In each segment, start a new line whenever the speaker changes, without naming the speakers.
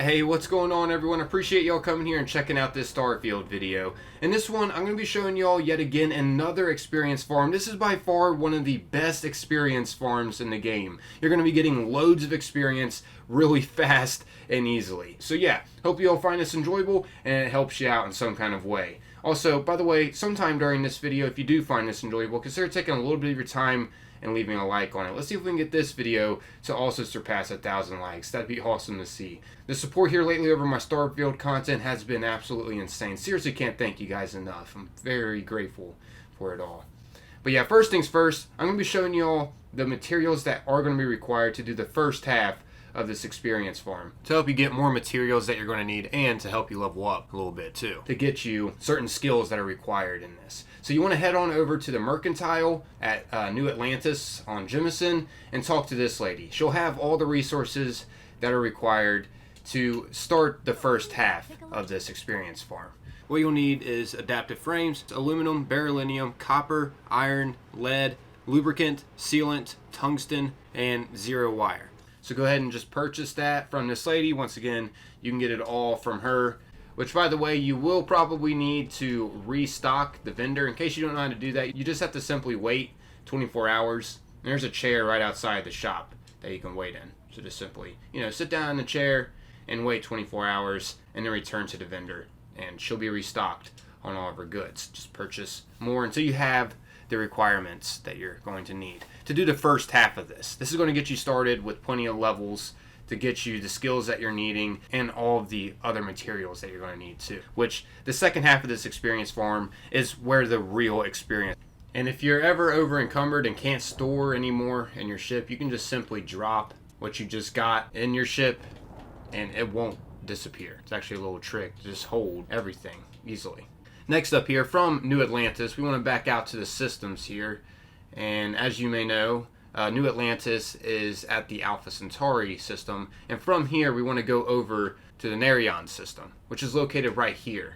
Hey, what's going on everyone? Appreciate y'all coming here and checking out this Starfield video. In this one, I'm going to be showing y'all yet again another experience farm. This is by far one of the best experience farms in the game. You're going to be getting loads of experience really fast and easily. So yeah, hope you all find this enjoyable and it helps you out in some kind of way. Also, by the way, sometime during this video, if you do find this enjoyable, consider taking a little bit of your time and leaving a like on it. Let's see if we can get this video to also surpass 1,000 likes. That'd be awesome to see. The support here lately over my Starfield content has been absolutely insane. Seriously, can't thank you guys enough. I'm very grateful for it all. But yeah, first things first, I'm going to be showing you all the materials that are going to be required to do the first half of this experience farm, to help you get more materials that you're going to need and to help you level up a little bit too, to get you certain skills that are required in this. So you want to head on over to the Mercantile at New Atlantis on Jemison and talk to this lady. She'll have all the resources that are required to start the first half of this experience farm. What you'll need is adaptive frames, aluminum, beryllium, copper, iron, lead, lubricant, sealant, tungsten, and zero wire. So go ahead and just purchase that from this lady. Once again, you can get it all from her, which by the way, you will probably need to restock the vendor. In case you don't know how to do that, you just have to simply wait 24 hours. And there's a chair right outside the shop that you can wait in. So just simply, sit down in the chair and wait 24 hours and then return to the vendor and she'll be restocked on all of her goods. Just purchase more until you have the requirements that you're going to need to do the first half of this. This is going to get you started with plenty of levels to get you the skills that you're needing and all of the other materials that you're going to need too. Which the second half of this experience farm is where the real experience. And if you're ever over encumbered and can't store anymore in your ship, you can just simply drop what you just got in your ship and it won't disappear. It's actually a little trick to just hold everything easily. Next up here, from New Atlantis, we want to back out to the systems here. And as you may know, New Atlantis is at the Alpha Centauri system. And from here, we want to go over to the Nerion system, which is located right here.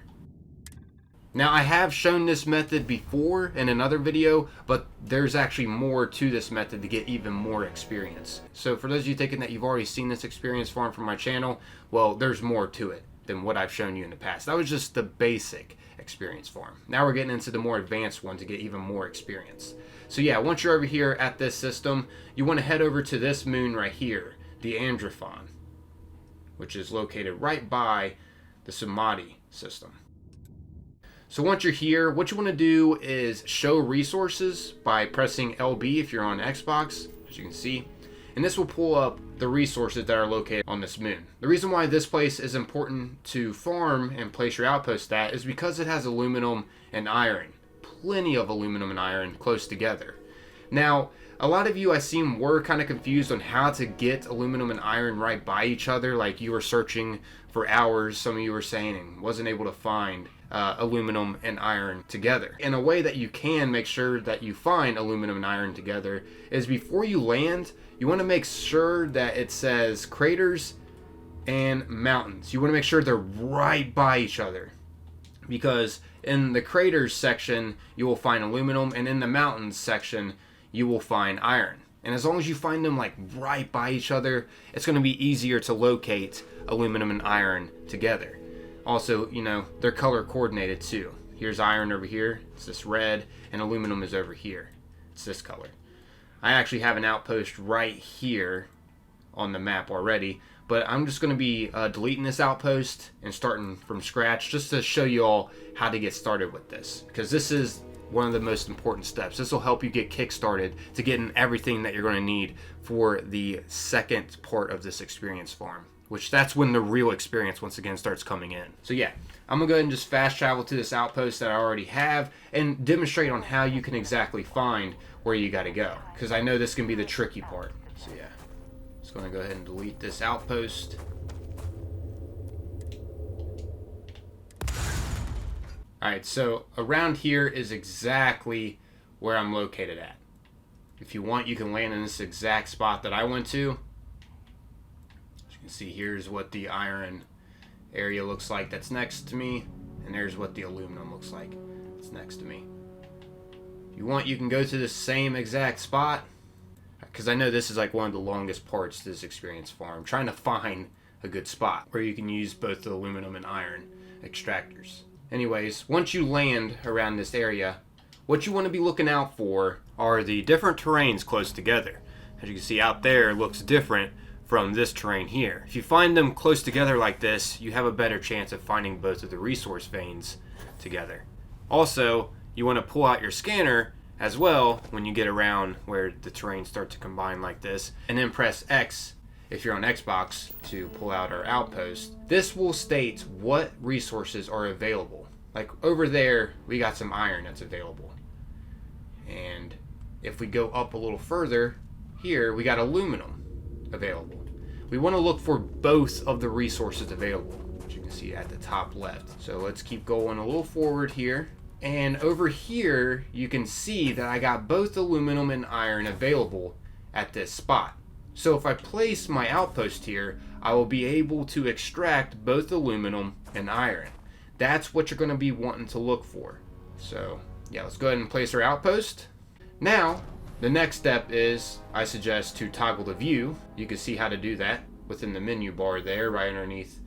Now, I have shown this method before in another video, but there's actually more to this method to get even more experience. So for those of you thinking that you've already seen this experience farm from my channel, well, there's more to it than what I've shown you in the past. That was just the basic experience farm. Now we're getting into the more advanced one to get even more experience. So yeah, once you're over here at this system, you want to head over to this moon right here, the Androphon, which is located right by the Samadhi system. So once you're here, what you want to do is show resources by pressing LB if you're on Xbox, as you can see. And this will pull up the resources that are located on this moon. The reason why this place is important to farm and place your outpost at is because it has aluminum and iron. Plenty of aluminum and iron close together. Now, a lot of you I seen were kind of confused on how to get aluminum and iron right by each other. Like you were searching for hours, some of you were saying, and wasn't able to find aluminum and iron together. And a way that you can make sure that you find aluminum and iron together is before you land, you want to make sure that it says craters and mountains. You want to make sure they're right by each other, because in the craters section you will find aluminum and in the mountains section you will find iron. And as long as you find them like right by each other, it's going to be easier to locate aluminum and iron together. Also, they're color coordinated too. Here's iron over here, it's this red, and aluminum is over here, it's this color. I actually have an outpost right here on the map already, but I'm just going to be deleting this outpost and starting from scratch just to show you all how to get started with this, because this is one of the most important steps. This will help you get kick-started to getting everything that you're going to need for the second part of this experience farm, which that's when the real experience once again starts coming in. So yeah, I'm going to go ahead and just fast travel to this outpost that I already have and demonstrate on how you can exactly find where you got to go, because I know this can be the tricky part. So yeah, just going to go ahead and delete this outpost. Alright, so around here is exactly where I'm located at. If you want, you can land in this exact spot that I went to. As you can see, here's what the iron area looks like that's next to me, and there's what the aluminum looks like that's next to me. If you want, you can go to the same exact spot, because I know this is like one of the longest parts to this experience farm, trying to find a good spot where you can use both the aluminum and iron extractors. Anyways, once you land around this area, what you want to be looking out for are the different terrains close together. As you can see out there, it looks different from this terrain here. If you find them close together like this, you have a better chance of finding both of the resource veins together. Also, you want to pull out your scanner as well when you get around where the terrains start to combine like this, and then press X if you're on Xbox to pull out our outpost. This will state what resources are available. Like over there, we got some iron that's available. And if we go up a little further, here we got aluminum available. We want to look for both of the resources available, which you can see at the top left. So let's keep going a little forward here. And over here, you can see that I got both aluminum and iron available at this spot. So if I place my outpost here, I will be able to extract both aluminum and iron. That's what you're going to be wanting to look for. So yeah, let's go ahead and place our outpost. Now, the next step is, I suggest to toggle the view. You can see how to do that within the menu bar there, right underneath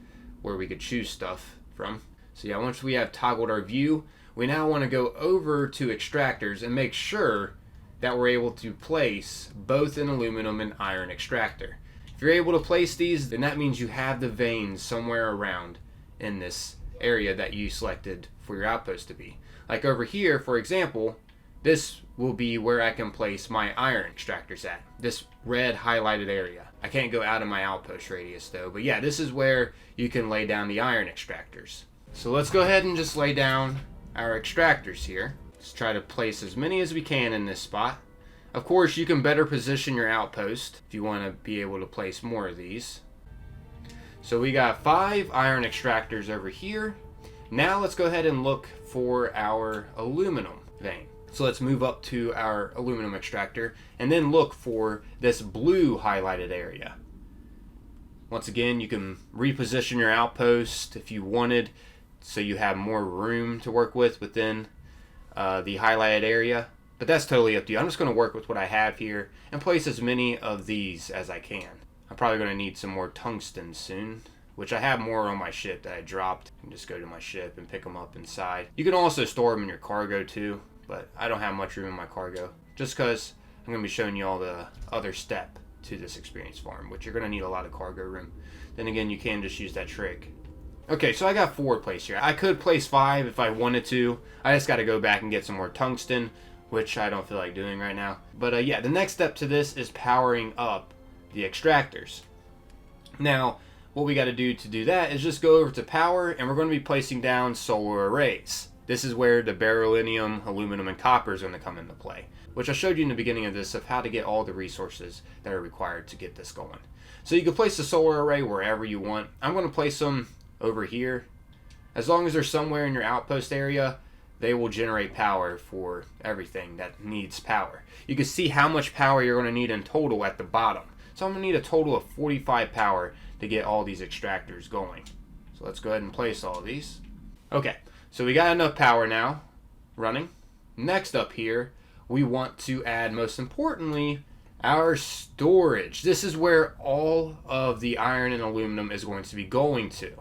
where we could choose stuff from. So yeah, once we have toggled our view, we now want to go over to extractors and make sure that we're able to place both an aluminum and iron extractor. If you're able to place these, then that means you have the veins somewhere around in this area that you selected for your outpost to be. Like over here, for example, this will be where I can place my iron extractors at. This red highlighted area. I can't go out of my outpost radius though, but yeah, this is where you can lay down the iron extractors. So let's go ahead and just lay down our extractors here. Let's try to place as many as we can in this spot. Of course, you can better position your outpost if you want to be able to place more of these. So we got 5 iron extractors over here. Now let's go ahead and look for our aluminum vein. So let's move up to our aluminum extractor and then look for this blue highlighted area. Once again, you can reposition your outpost if you wanted, so you have more room to work with within the highlighted area. But that's totally up to you. I'm just going to work with what I have here and place as many of these as I can. I'm probably going to need some more tungsten soon, which I have more on my ship that I dropped. You can just go to my ship and pick them up inside. You can also store them in your cargo too, but I don't have much room in my cargo just because I'm going to be showing you all the other step to this experience farm, which you're going to need a lot of cargo room. Then again, you can just use that trick. Okay, so I got 4 placed here. I could place 5 if I wanted to. I just got to go back and get some more tungsten, which I don't feel like doing right now. But yeah, the next step to this is powering up the extractors. Now, what we got to do that is just go over to power, and we're going to be placing down solar arrays. This is where the beryllium, aluminum, and copper is going to come into play, which I showed you in the beginning of this of how to get all the resources that are required to get this going. So you can place the solar array wherever you want. I'm going to place them over here. As long as they're somewhere in your outpost area, they will generate power for everything that needs power. You can see how much power you're going to need in total at the bottom. So I'm going to need a total of 45 power to get all these extractors going. So let's go ahead and place all of these. Okay, so we got enough power now running. Next up here, we want to add, most importantly, our storage. This is where all of the iron and aluminum is going to be going to.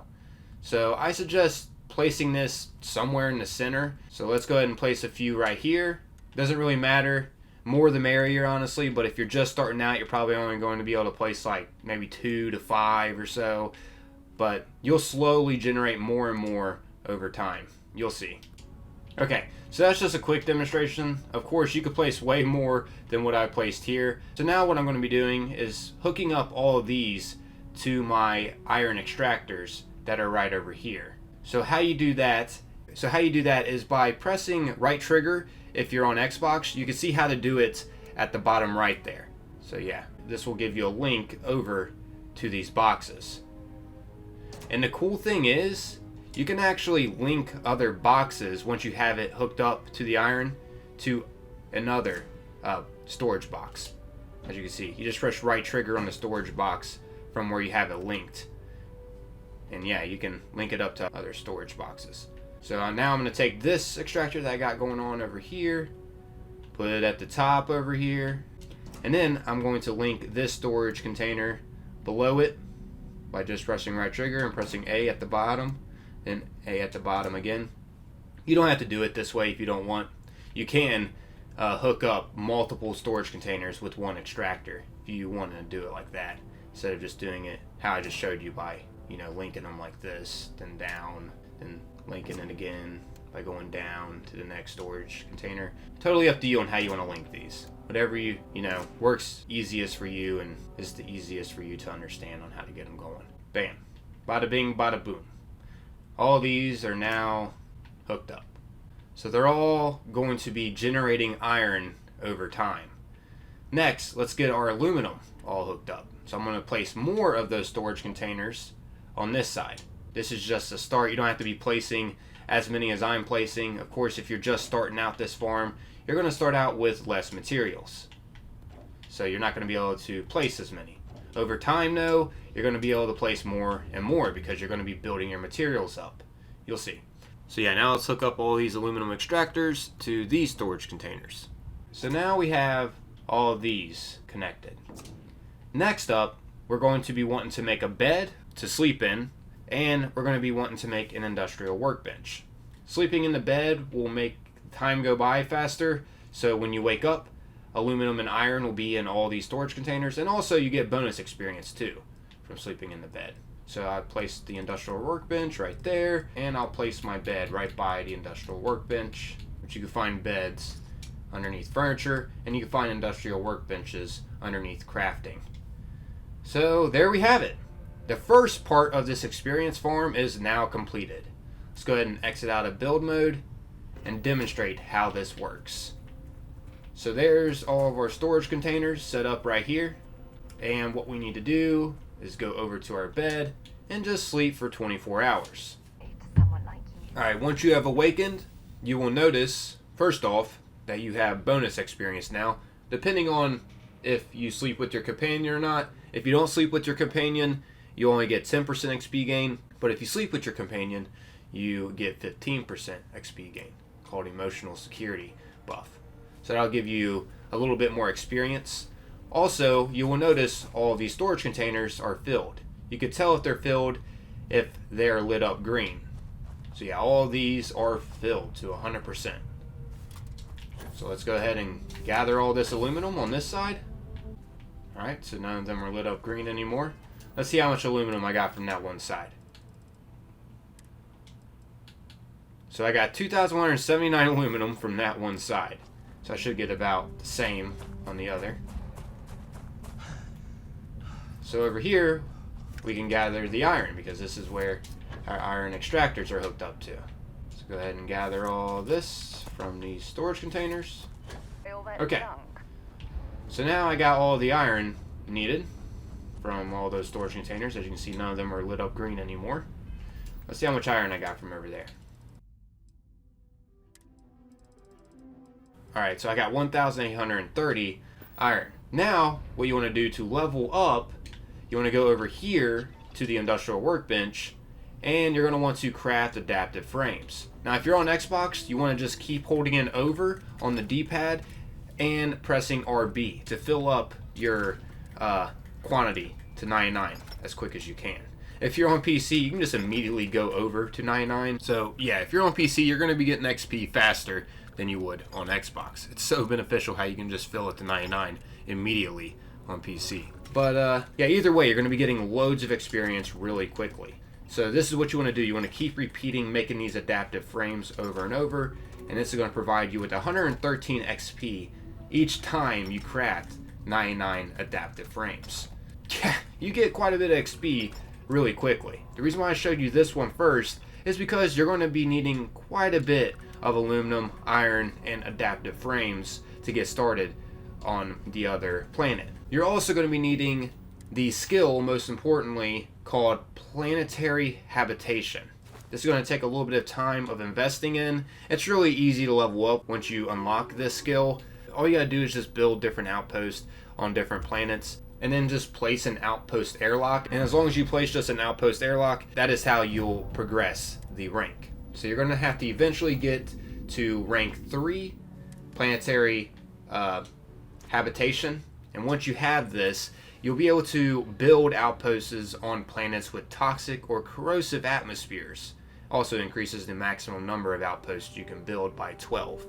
So I suggest placing this somewhere in the center. So let's go ahead and place a few right here. Doesn't really matter. More the merrier, honestly, but if you're just starting out, you're probably only going to be able to place like maybe 2 to 5 or so. But you'll slowly generate more and more over time. You'll see. Okay, so that's just a quick demonstration. Of course, you could place way more than what I placed here. So now what I'm going to be doing is hooking up all of these to my iron extractors that are right over here. So how you do that is by pressing right trigger. If you're on Xbox, you can see how to do it at the bottom right there. So yeah, this will give you a link over to these boxes. And the cool thing is, you can actually link other boxes once you have it hooked up to the iron to another storage box. As you can see, you just press right trigger on the storage box from where you have it linked. And yeah, you can link it up to other storage boxes. So now I'm going to take this extractor that I got going on over here, put it at the top over here, and then I'm going to link this storage container below it by just pressing right trigger and pressing A at the bottom, then A at the bottom again. You don't have to do it this way if you don't want. You can hook up multiple storage containers with one extractor if you want to do it like that, instead of just doing it how I just showed you by, linking them like this, then down, then linking it again by going down to the next storage container. Totally up to you on how you want to link these. Whatever works easiest for you and is the easiest for you to understand on how to get them going. Bam. Bada bing, bada boom. All these are now hooked up. So they're all going to be generating iron over time. Next, let's get our aluminum all hooked up. So I'm going to place more of those storage containers on this side. This is just a start. You don't have to be placing as many as I'm placing. Of course, if you're just starting out this farm, you're going to start out with less materials. So you're not going to be able to place as many. Over time, though, you're going to be able to place more and more because you're going to be building your materials up. You'll see. So yeah, now let's hook up all these aluminum extractors to these storage containers. So now we have all of these connected. Next up, we're going to be wanting to make a bed to sleep in, and we're going to be wanting to make an industrial workbench. Sleeping in the bed will make time go by faster, so when you wake up, aluminum and iron will be in all these storage containers, and also you get bonus experience too from sleeping in the bed. So I placed the industrial workbench right there, and I'll place my bed right by the industrial workbench, which you can find beds underneath furniture, and you can find industrial workbenches underneath crafting. So there we have it. The first part of this experience farm is now completed. Let's go ahead and exit out of build mode and demonstrate how this works. So there's all of our storage containers set up right here, and what we need to do is go over to our bed and just sleep for 24 hours. Alright, once you have awakened, you will notice, first off, that you have bonus experience now, depending on if you sleep with your companion or not. If you don't sleep with your companion, you only get 10% XP gain, but if you sleep with your companion, you get 15% XP gain, called emotional security buff. So that'll give you a little bit more experience. Also, you will notice all of these storage containers are filled. You can tell if they're filled if they're lit up green. So yeah, all of these are filled to 100%. So let's go ahead and gather all this aluminum on this side. Alright, so none of them are lit up green anymore. Let's see how much aluminum I got from that one side. So I got 2,179 aluminum from that one side. So I should get about the same on the other. So over here, we can gather the iron because this is where our iron extractors are hooked up to. Let's go ahead and gather all this from these storage containers. Okay. So now I got all the iron needed from all those storage containers. As you can see, none of them are lit up green anymore. Let's see how much iron I got from over there. Alright, so I got 1,830 iron. Now, what you want to do to level up, you want to go over here to the industrial workbench, and you're going to want to craft adaptive frames. Now, if you're on Xbox, you want to just keep holding in over on the D-pad and pressing RB to fill up your quantity to 99 as quick as you can. If you're on PC, you can just immediately go over to 99. So yeah, if you're on PC, you're going to be getting XP faster than you would on Xbox. It's so beneficial how you can just fill it to 99 immediately on PC. But yeah, either way, you're going to be getting loads of experience really quickly. So this is what you want to do. You want to keep repeating making these adaptive frames over and over, and this is going to provide you with 113 XP each time you craft 99 adaptive frames. Yeah, you get quite a bit of XP really quickly. The reason why I showed you this one first is because you're going to be needing quite a bit of aluminum, iron, and adaptive frames to get started on the other planet. You're also going to be needing the skill, most importantly, called planetary habitation. This is going to take a little bit of time of investing in. It's really easy to level up once you unlock this skill. All you gotta do is just build different outposts on different planets, and then just place an outpost airlock. And as long as you place just an outpost airlock, that is how you'll progress the rank. So you're gonna have to eventually get to rank 3, planetary habitation. And once you have this, you'll be able to build outposts on planets with toxic or corrosive atmospheres. Also increases the maximum number of outposts you can build by 12.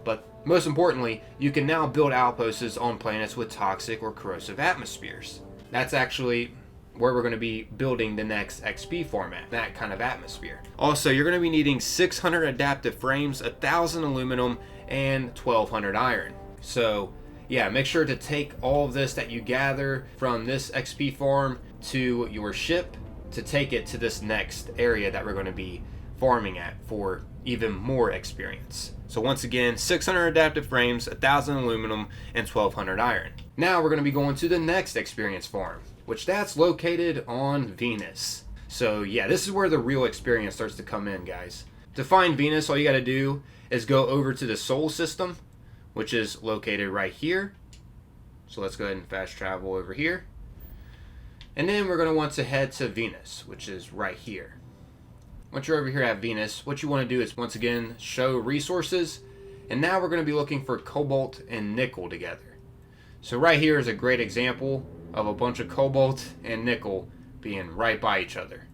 But most importantly, you can now build outposts on planets with toxic or corrosive atmospheres. That's actually where we're going to be building the next XP format, that kind of atmosphere. Also, you're going to be needing 600 adaptive frames, 1,000 aluminum, and 1,200 iron. So yeah, make sure to take all of this that you gather from this XP farm to your ship to take it to this next area that we're going to be farming at for even more experience. So once again, 600 adaptive frames, 1,000 aluminum, and 1,200 iron. Now we're going to be going to the next experience farm, which that's located on Venus. So yeah, this is where the real experience starts to come in, guys. To find Venus, all you got to do is go over to the Sol system, which is located right here. So let's go ahead and fast travel over here. And then we're going to want to head to Venus, which is right here. Once you're over here at Venus, what you want to do is once again show resources. And now we're going to be looking for cobalt and nickel together. So right here is a great example of a bunch of cobalt and nickel being right by each other.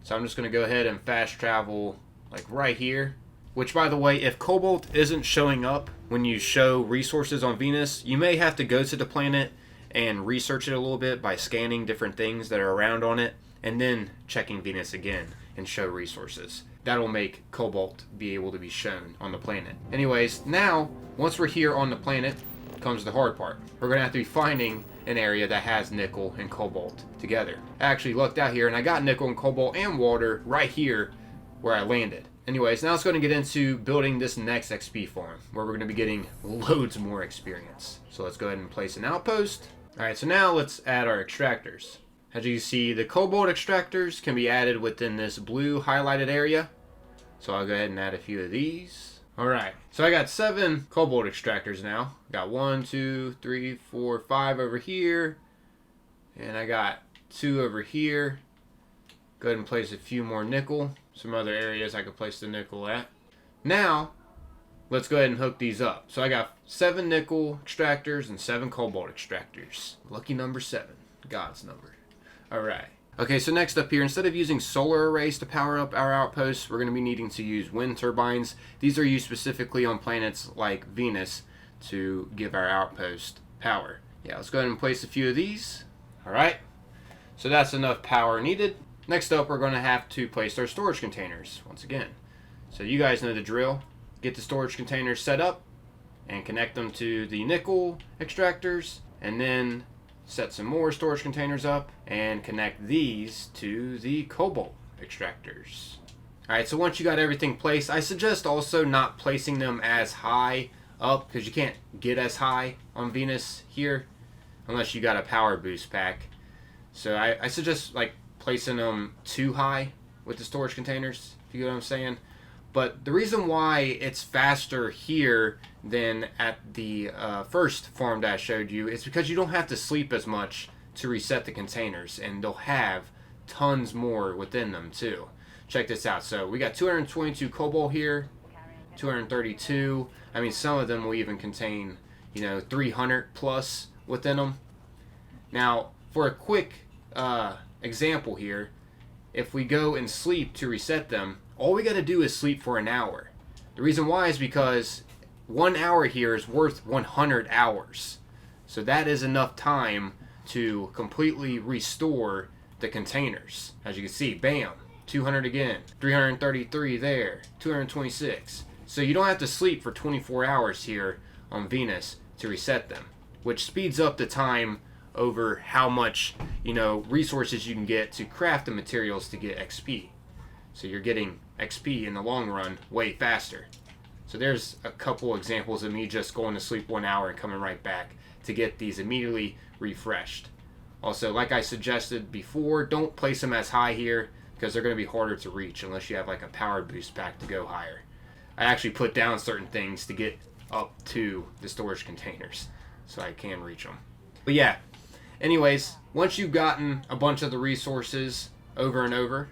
So I'm just going to go ahead and fast travel like right here. Which, by the way, if cobalt isn't showing up when you show resources on Venus, you may have to go to the planet and research it a little bit by scanning different things that are around on it, and then checking Venus again and show resources. That'll make cobalt be able to be shown on the planet. Anyways, now, once we're here on the planet, comes the hard part. We're going to have to be finding an area that has nickel and cobalt together. I actually looked out here, and I got nickel and cobalt and water right here where I landed. Anyways, now let's go and get into building this next XP farm, where we're going to be getting loads more experience. So let's go ahead and place an outpost. Alright, so now let's add our extractors. As you can see, the cobalt extractors can be added within this blue highlighted area. So I'll go ahead and add a few of these. Alright, so I got 7 cobalt extractors now. Got 1, 2, 3, 4, 5 over here. And I got 2 over here. Go ahead and place a few more nickel. Some other areas I could place the nickel at. Now, let's go ahead and hook these up. So I got 7 nickel extractors and 7 cobalt extractors. Lucky number 7. God's number. Alright. Okay, so next up here, instead of using solar arrays to power up our outposts, we're going to be needing to use wind turbines. These are used specifically on planets like Venus to give our outpost power. Yeah, let's go ahead and place a few of these. Alright. So that's enough power needed. Next up, we're going to have to place our storage containers once again. So you guys know the drill. Get the storage containers set up and connect them to the nickel extractors, and then set some more storage containers up and connect these to the cobalt extractors. Alright, so once you got everything placed, I suggest also not placing them as high up, because you can't get as high on Venus here unless you got a power boost pack. So I suggest like placing them too high with the storage containers, if you get what I'm saying. But the reason why it's faster here than at the first farm that I showed you is because you don't have to sleep as much to reset the containers, and they'll have tons more within them too. Check this out. So we got 222 cobalt here, 232. I mean, some of them will even contain, 300 plus within them. Now, for a quick example here, if we go and sleep to reset them, all we got to do is sleep for an hour. The reason why is because 1 hour here is worth 100 hours. So that is enough time to completely restore the containers. As you can see, bam, 200 again, 333 there, 226. So you don't have to sleep for 24 hours here on Venus to reset them, which speeds up the time over how much, resources you can get to craft the materials to get XP. So you're getting XP in the long run way faster. So there's a couple examples of me just going to sleep 1 hour and coming right back to get these immediately refreshed. Also, like I suggested before, don't place them as high here because they're going to be harder to reach unless you have like a power boost pack to go higher. I actually put down certain things to get up to the storage containers so I can reach them. But yeah, anyways, once you've gotten a bunch of the resources over and over,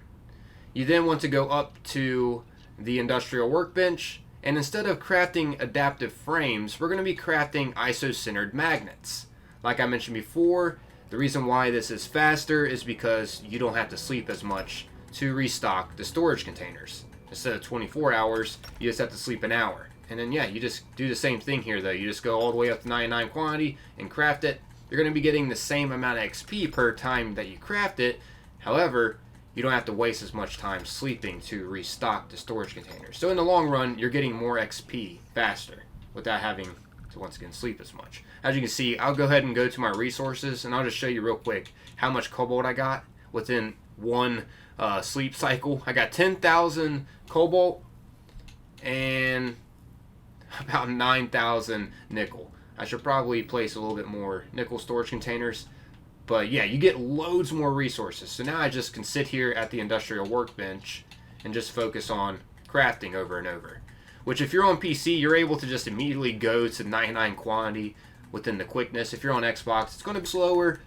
you then want to go up to the industrial workbench, and instead of crafting adaptive frames, we're going to be crafting isocentered magnets. Like I mentioned before, The reason why this is faster is because you don't have to sleep as much to restock the storage containers. Instead of 24 hours, you just have to sleep an hour. And then, yeah, you just do the same thing here, though. You just go all the way up to 99 quantity and craft it. You're going to be getting the same amount of XP per time that you craft it. However, you don't have to waste as much time sleeping to restock the storage containers. So in the long run, you're getting more XP faster without having to, once again, sleep as much. As you can see, I'll go ahead and go to my resources, and I'll just show you real quick how much cobalt I got within one sleep cycle. I got 10,000 cobalt and about 9,000 nickel. I should probably place a little bit more nickel storage containers. But yeah, you get loads more resources. So now I just can sit here at the industrial workbench and just focus on crafting over and over. Which if you're on PC, you're able to just immediately go to 99 quantity within the quickness. If you're on Xbox, it's going to be slower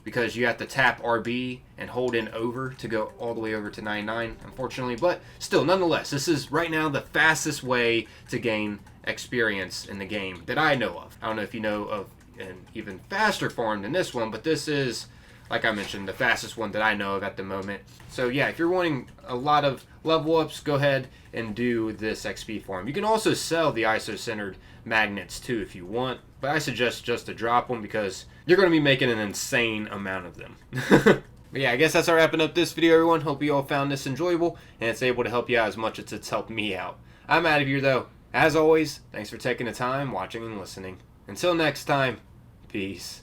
because you have to tap RB and hold in over to go all the way over to 99, unfortunately. But still, nonetheless, this is right now the fastest way to gain experience in the game that I know of. I don't know if you know of an even faster farm than this one, but this is, like I mentioned, the fastest one that I know of at the moment. So yeah, if you're wanting a lot of level ups, go ahead and do this XP farm. You can also sell the iso-centered magnets too if you want, but I suggest just to drop them because you're going to be making an insane amount of them. But yeah, I guess that's our wrapping up this video, everyone. Hope you all found this enjoyable and it's able to help you out as much as it's helped me out. I'm out of here though. As always, thanks for taking the time, watching and listening. Until next time, peace.